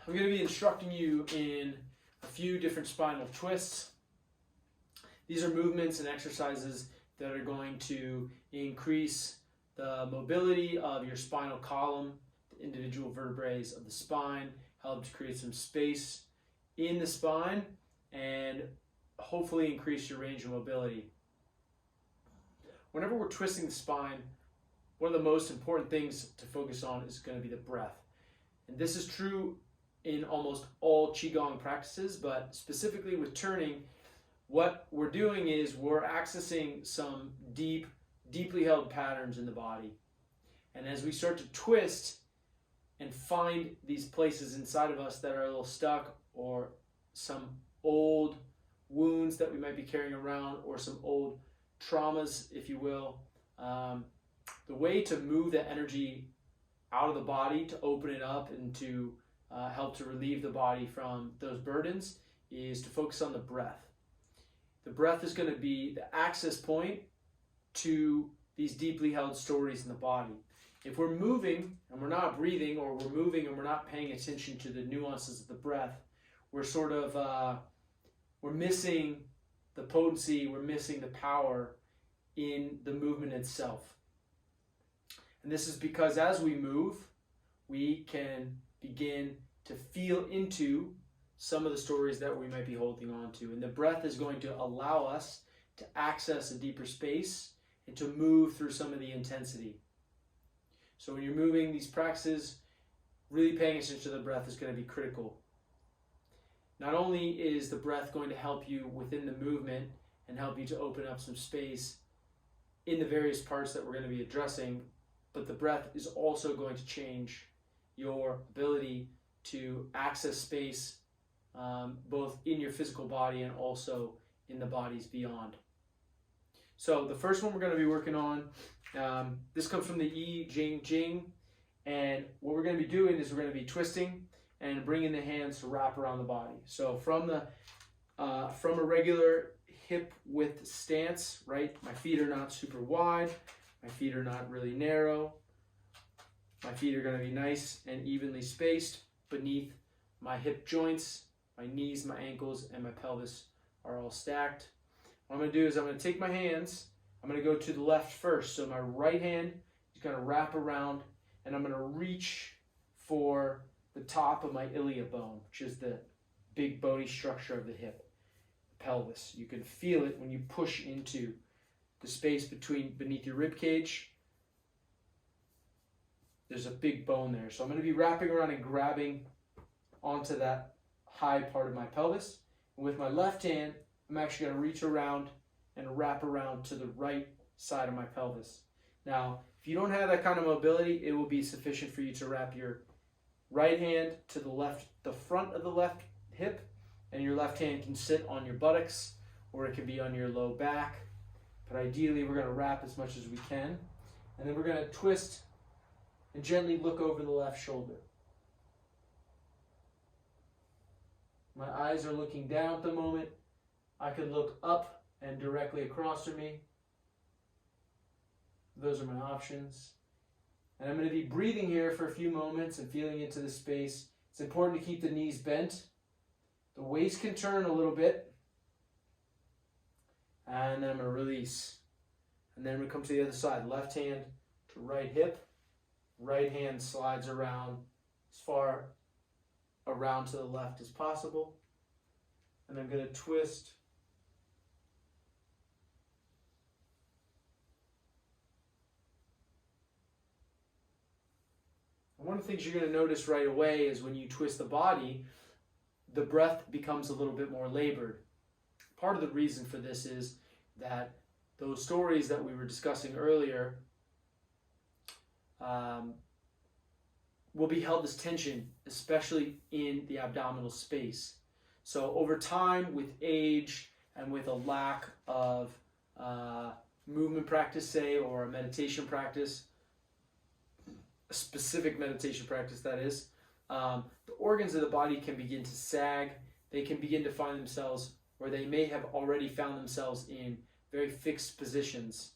I'm going to be instructing you in a few different spinal twists. These are movements and exercises that are going to increase the mobility of your spinal column, the individual vertebrae of the spine, help to create some space in the spine, and hopefully increase your range of mobility. Whenever we're twisting the spine, one of the most important things to focus on is going to be the breath. And this is true in almost all Qigong practices, but specifically with turning, what we're doing is we're accessing some deeply held patterns in the body. And as we start to twist and find these places inside of us that are a little stuck, or some old wounds that we might be carrying around, or some old traumas, if you will, the way to move that energy out of the body, to open it up and to help to relieve the body from those burdens, is to focus on the breath. The breath is going to be the access point to these deeply held stories in the body. If we're moving and we're not breathing, or we're moving and we're not paying attention to the nuances of the breath, we're sort of we're missing the potency, we're missing the power in the movement itself. And this is because as we move, we can begin to feel into some of the stories that we might be holding on to. And the breath is going to allow us to access a deeper space and to move through some of the intensity. So when you're moving these practices, really paying attention to the breath is going to be critical. Not only is the breath going to help you within the movement and help you to open up some space in the various parts that we're going to be addressing, but the breath is also going to change your ability to access space, both in your physical body and also in the bodies beyond. So the first one we're going to be working on, this comes from the I Ching Jing, and what we're going to be doing is we're going to be twisting and bringing the hands to wrap around the body. So from a regular hip width stance, right? My feet are not super wide, my feet are not really narrow. My feet are going to be nice and evenly spaced beneath my hip joints. My knees, my ankles, and my pelvis are all stacked. What I'm going to do is I'm going to take my hands, I'm going to go to the left first. So my right hand is going to wrap around, and I'm going to reach for the top of my ilia bone, which is the big bony structure of the hip, the pelvis. You can feel it when you push into the space beneath your rib cage. There's a big bone there. So I'm going to be wrapping around and grabbing onto that high part of my pelvis. And with my left hand, I'm actually going to reach around and wrap around to the right side of my pelvis. Now, if you don't have that kind of mobility, it will be sufficient for you to wrap your right hand to the front of the left hip, and your left hand can sit on your buttocks, or it can be on your low back. But ideally, we're going to wrap as much as we can. And then we're going to twist and gently look over the left shoulder. My eyes are looking down at the moment. I could look up and directly across from me. Those are my options. And I'm going to be breathing here for a few moments and feeling into the space. It's important to keep the knees bent. The waist can turn a little bit. And then I'm going to release. And then we come to the other side. Left hand to right hip. Right hand slides around as far around to the left as possible. And I'm going to twist. And one of the things you're going to notice right away is when you twist the body, the breath becomes a little bit more labored. Part of the reason for this is that those stories that we were discussing earlier will be held as tension, especially in the abdominal space. So over time, with age and with a lack of movement practice, say, or a meditation practice, a specific meditation practice that is, the organs of the body can begin to sag. They can begin to find themselves, or they may have already found themselves in very fixed positions,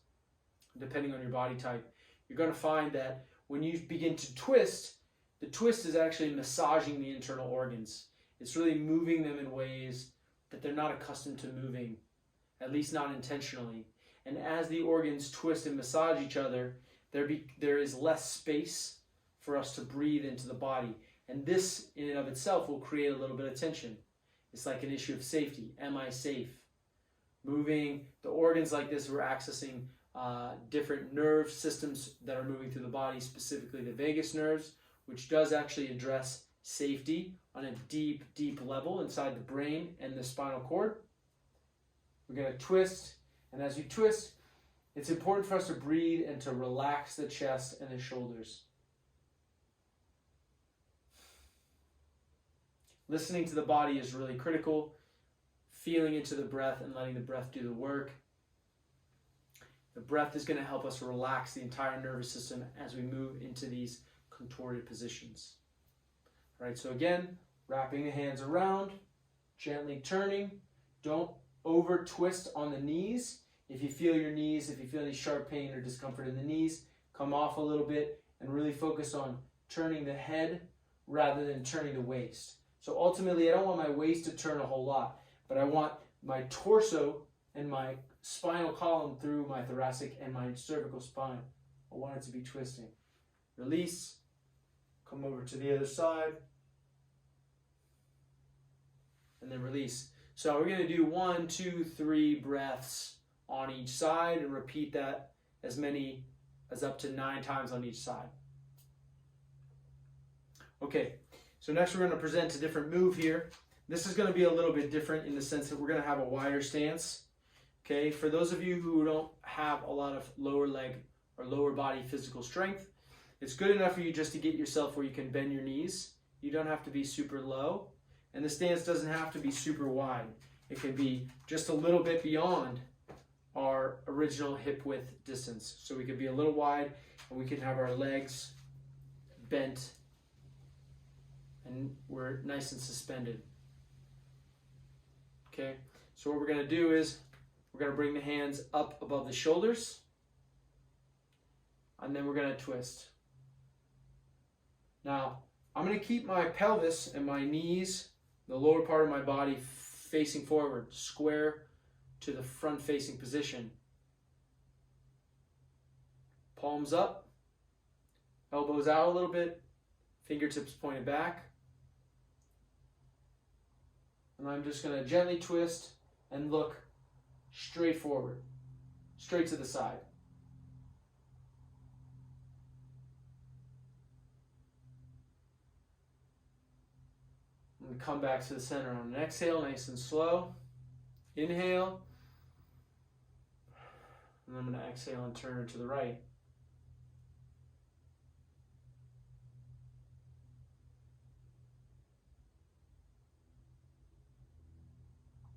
depending on your body type. You're going to find that when you begin to twist, the twist is actually massaging the internal organs. It's really moving them in ways that they're not accustomed to moving, at least not intentionally. And as the organs twist and massage each other, there is less space for us to breathe into the body. And this in and of itself will create a little bit of tension. It's like an issue of safety. Am I safe? Moving the organs like this, we're accessing different nerve systems that are moving through the body, specifically the vagus nerves, which does actually address safety on a deep, deep level inside the brain and the spinal cord. We're going to twist, and as you twist, it's important for us to breathe and to relax the chest and the shoulders. Listening to the body is really critical. Feeling into the breath and letting the breath do the work. The breath is going to help us relax the entire nervous system as we move into these contorted positions. All right, so again, wrapping the hands around, gently turning. Don't over twist on the knees. If you feel your knees, if you feel any sharp pain or discomfort in the knees, come off a little bit and really focus on turning the head rather than turning the waist. So ultimately, I don't want my waist to turn a whole lot, but I want my torso and my spinal column through my thoracic and my cervical spine. I want it to be twisting. Release. Come over to the other side. And then release. So we're going to do 1, 2, 3 breaths on each side and repeat that as many as up to 9 times on each side. Okay, so next we're going to present a different move here. This is going to be a little bit different in the sense that we're going to have a wider stance. Okay, for those of you who don't have a lot of lower leg or lower body physical strength, it's good enough for you just to get yourself where you can bend your knees. You don't have to be super low, and the stance doesn't have to be super wide. It can be just a little bit beyond our original hip width distance. So we could be a little wide, and we can have our legs bent, and we're nice and suspended. Okay, so what we're going to do is we're going to bring the hands up above the shoulders, and then we're going to twist. Now, I'm going to keep my pelvis and my knees, the lower part of my body, facing forward, square to the front-facing position. Palms up, elbows out a little bit, fingertips pointed back. And I'm just going to gently twist and look straight forward, straight to the side. And come back to the center on an exhale, nice and slow. Inhale. And I'm going to exhale and turn to the right.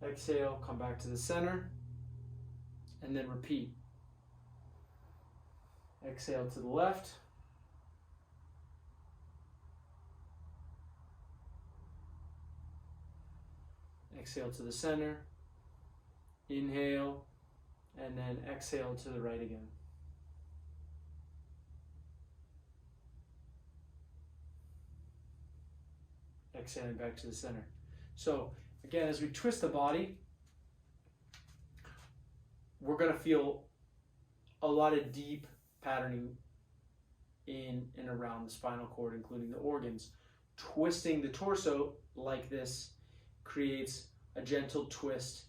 Exhale, come back to the center, and then repeat. Exhale to the left. Exhale to the center. Inhale, and then exhale to the right again. Exhaling back to the center. So, again, as we twist the body, we're going to feel a lot of deep patterning in and around the spinal cord, including the organs. Twisting the torso like this creates a gentle twist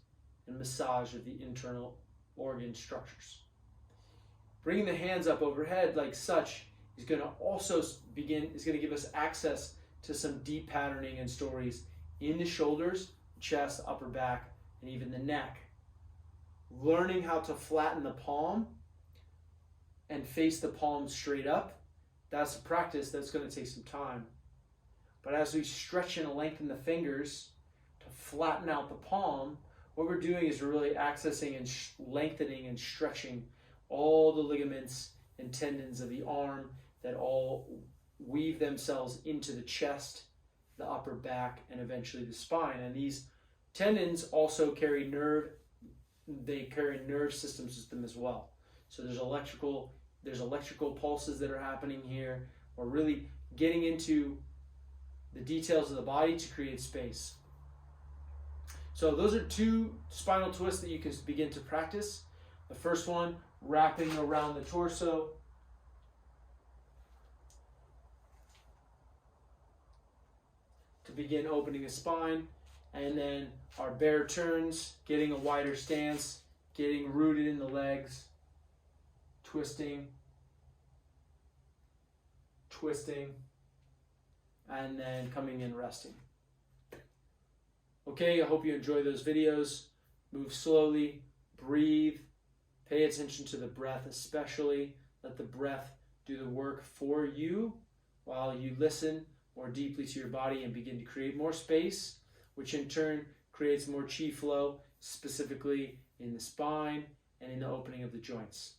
and massage of the internal organ structures. Bringing the hands up overhead like such is going to also going to give us access to some deep patterning and stories in the shoulders, chest, upper back, and even the neck. Learning how to flatten the palm and face the palm straight up, that's a practice that's going to take some time. But as we stretch and lengthen the fingers to flatten out the palm, what we're doing is we're really accessing and lengthening and stretching all the ligaments and tendons of the arm that all weave themselves into the chest, the upper back, and eventually the spine. And these tendons also carry nerve system as well. So there's electrical pulses that are happening here. We're really getting into the details of the body to create space. So those are 2 spinal twists that you can begin to practice. The first one, wrapping around the torso. To begin opening the spine. And then our bear turns, getting a wider stance, getting rooted in the legs, twisting, and then coming in resting. Okay, I hope you enjoy those videos. Move slowly, breathe, pay attention to the breath especially. Let the breath do the work for you while you listen more deeply to your body and begin to create more space, which in turn creates more chi flow, specifically in the spine and in the opening of the joints.